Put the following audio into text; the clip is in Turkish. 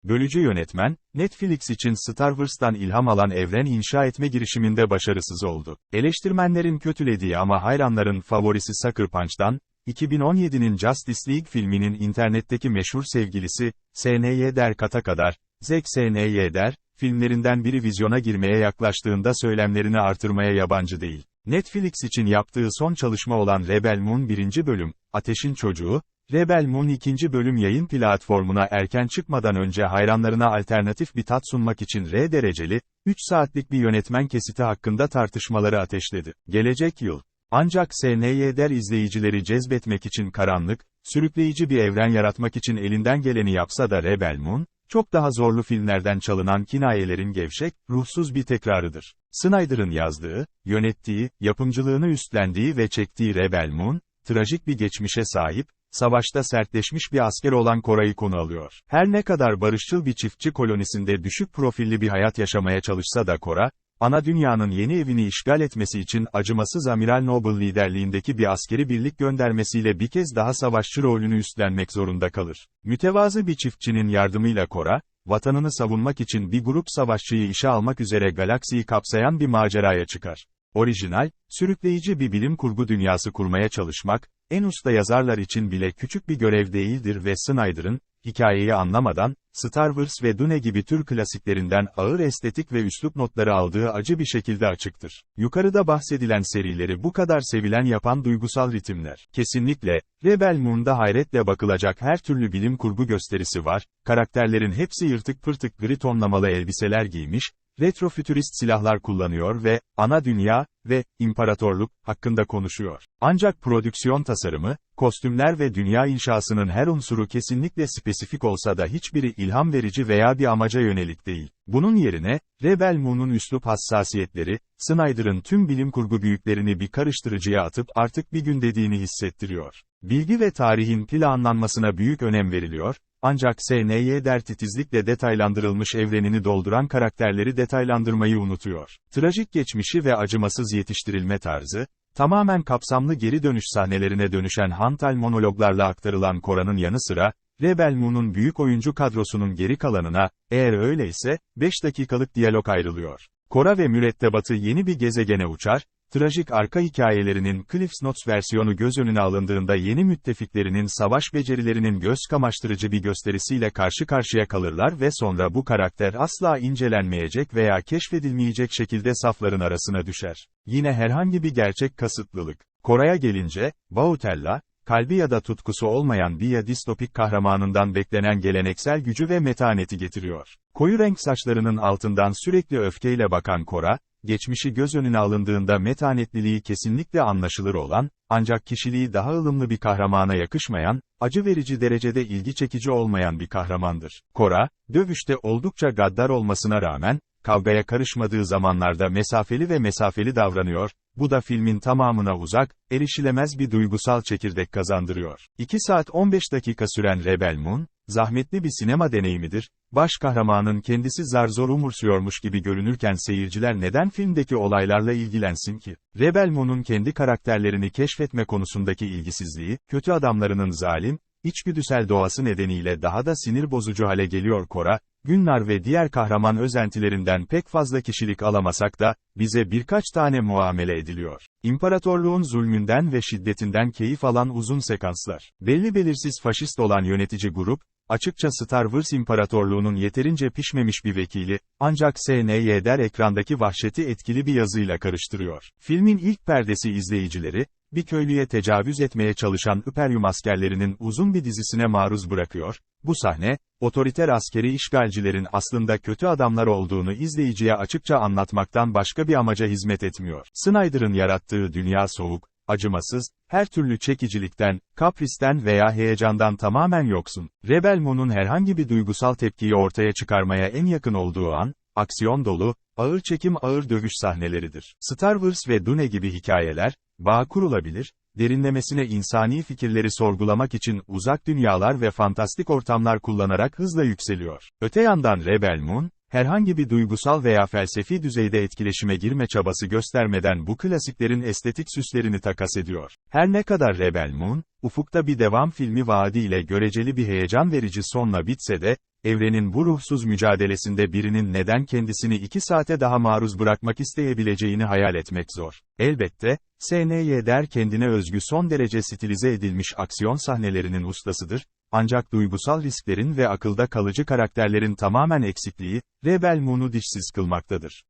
Bölücü yönetmen, Netflix için Star Wars'tan ilham alan evren inşa etme girişiminde başarısız oldu. Eleştirmenlerin kötülediği ama hayranların favorisi Sucker Punch'tan, 2017'nin Justice League filminin internetteki meşhur sevgilisi, S.N.Y. Derkat'a kadar, Zack S.N.Y. Der, filmlerinden biri vizyona girmeye yaklaştığında söylemlerini artırmaya yabancı değil. Netflix için yaptığı son çalışma olan Rebel Moon 1. bölüm, Ateşin Çocuğu, Rebel Moon 2. bölüm yayın platformuna erken çıkmadan önce hayranlarına alternatif bir tat sunmak için R dereceli, 3 saatlik bir yönetmen kesiti hakkında tartışmaları ateşledi. Gelecek yıl. Ancak S.N.Y. Der izleyicileri cezbetmek için karanlık, sürükleyici bir evren yaratmak için elinden geleni yapsa da Rebel Moon, çok daha zorlu filmlerden çalınan kinayelerin gevşek, ruhsuz bir tekrarıdır. Snyder'ın yazdığı, yönettiği, yapımcılığını üstlendiği ve çektiği Rebel Moon, trajik bir geçmişe sahip, savaşta sertleşmiş bir asker olan Kora'yı konu alıyor. Her ne kadar barışçıl bir çiftçi kolonisinde düşük profilli bir hayat yaşamaya çalışsa da Kora, ana dünyanın yeni evini işgal etmesi için acımasız Amiral Noble liderliğindeki bir askeri birlik göndermesiyle bir kez daha savaşçı rolünü üstlenmek zorunda kalır. Mütevazı bir çiftçinin yardımıyla Kora, vatanını savunmak için bir grup savaşçıyı işe almak üzere galaksiyi kapsayan bir maceraya çıkar. Orijinal, sürükleyici bir bilim kurgu dünyası kurmaya çalışmak, en usta yazarlar için bile küçük bir görev değildir ve Snyder'ın, hikayeyi anlamadan, Star Wars ve Dune gibi tür klasiklerinden ağır estetik ve üslup notları aldığı acı bir şekilde açıktır. Yukarıda bahsedilen serileri bu kadar sevilen yapan duygusal ritimler. Kesinlikle, Rebel Moon'da hayretle bakılacak her türlü bilim kurgu gösterisi var, karakterlerin hepsi yırtık pırtık gri tonlamalı elbiseler giymiş, retrofütürist silahlar kullanıyor ve, ana dünya ve imparatorluk hakkında konuşuyor. Ancak prodüksiyon tasarımı, kostümler ve dünya inşasının her unsuru kesinlikle spesifik olsa da hiçbiri ilham verici veya bir amaca yönelik değil. Bunun yerine, Rebel Moon'un üslup hassasiyetleri, Snyder'ın tüm bilim kurgu büyüklerini bir karıştırıcıya atıp artık bir gün dediğini hissettiriyor. Bilgi ve tarihin planlanmasına büyük önem veriliyor, ancak S.N.Y. Der titizlikle detaylandırılmış evrenini dolduran karakterleri detaylandırmayı unutuyor. Trajik geçmişi ve acımasız yetiştirilme tarzı, tamamen kapsamlı geri dönüş sahnelerine dönüşen hantal monologlarla aktarılan Kora'nın yanı sıra, Rebel Moon'un büyük oyuncu kadrosunun geri kalanına, eğer öyleyse, 5 dakikalık diyalog ayrılıyor. Kora ve mürettebatı yeni bir gezegene uçar, trajik arka hikayelerinin Cliff's Notes versiyonu göz önüne alındığında yeni müttefiklerinin savaş becerilerinin göz kamaştırıcı bir gösterisiyle karşı karşıya kalırlar ve sonra bu karakter asla incelenmeyecek veya keşfedilmeyecek şekilde safların arasına düşer. Yine herhangi bir gerçek kasıtlılık. Kora'ya gelince, Bautella, kalbi ya da tutkusu olmayan bir ya distopik kahramanından beklenen geleneksel gücü ve metaneti getiriyor. Koyu renk saçlarının altından sürekli öfkeyle bakan Kora, geçmişi göz önüne alındığında metanetliliği kesinlikle anlaşılır olan, ancak kişiliği daha ılımlı bir kahramana yakışmayan, acı verici derecede ilgi çekici olmayan bir kahramandır. Kora, dövüşte oldukça gaddar olmasına rağmen, kavgaya karışmadığı zamanlarda mesafeli davranıyor, bu da filmin tamamına uzak, erişilemez bir duygusal çekirdek kazandırıyor. 2 saat 15 dakika süren Rebel Moon, zahmetli bir sinema deneyimidir, baş kahramanın kendisi zar zor umursuyormuş gibi görünürken seyirciler neden filmdeki olaylarla ilgilensin ki? Rebel Moon'un kendi karakterlerini keşfetme konusundaki ilgisizliği, kötü adamlarının zalim, içgüdüsel doğası nedeniyle daha da sinir bozucu hale geliyor. Kora, Gunnar ve diğer kahraman özentilerinden pek fazla kişilik alamasak da, bize birkaç tane muamele ediliyor. İmparatorluğun zulmünden ve şiddetinden keyif alan uzun sekanslar. Belli belirsiz faşist olan yönetici grup, açıkça Star Wars İmparatorluğu'nun yeterince pişmemiş bir vekili, ancak S.N.Y. Der ekrandaki vahşeti etkili bir yazıyla karıştırıyor. Filmin ilk perdesi izleyicileri, bir köylüye tecavüz etmeye çalışan Imperium askerlerinin uzun bir dizisine maruz bırakıyor. Bu sahne, otoriter askeri işgalcilerin aslında kötü adamlar olduğunu izleyiciye açıkça anlatmaktan başka bir amaca hizmet etmiyor. Snyder'ın yarattığı dünya soğuk, acımasız, her türlü çekicilikten, kapristen veya heyecandan tamamen yoksun. Rebel Moon'un herhangi bir duygusal tepkiyi ortaya çıkarmaya en yakın olduğu an, aksiyon dolu, ağır çekim ağır dövüş sahneleridir. Star Wars ve Dune gibi hikayeler, bağ kurulabilir, derinlemesine insani fikirleri sorgulamak için uzak dünyalar ve fantastik ortamlar kullanarak hızla yükseliyor. Öte yandan Rebel Moon, herhangi bir duygusal veya felsefi düzeyde etkileşime girme çabası göstermeden bu klasiklerin estetik süslerini takas ediyor. Her ne kadar Rebel Moon, ufukta bir devam filmi vaadiyle göreceli bir heyecan verici sonla bitse de, evrenin bu ruhsuz mücadelesinde birinin neden kendisini 2 saate daha maruz bırakmak isteyebileceğini hayal etmek zor. Elbette, S.N.Y. Der kendine özgü son derece stilize edilmiş aksiyon sahnelerinin ustasıdır, ancak duygusal risklerin ve akılda kalıcı karakterlerin tamamen eksikliği, Rebel Moon'u dişsiz kılmaktadır.